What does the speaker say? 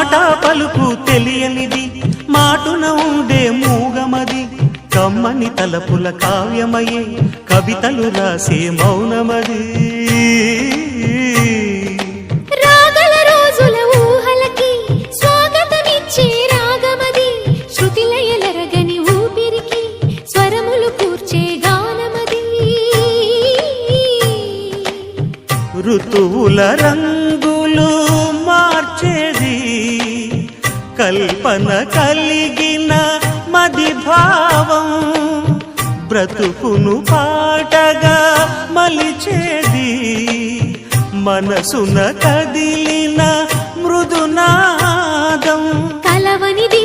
మాట పలుకు తెలియనిది మాటున ఉండే మూగమది కమ్మని తలపుల కావ్యమయే కవితలు రాసే మౌనమది రాగల రోజుల ఊహలకి స్వాగతమిచ్చే రాగమది శృతిలయలరగని ఊపిరికి స్వరములు కూర్చే గానమది ఋతువుల రంగులు మార్చేది కల్పన కలిగిన మది భావం బ్రతుకును పాటగా మలిచేది మనసున కదిలిన మృదునాదం కలవనిది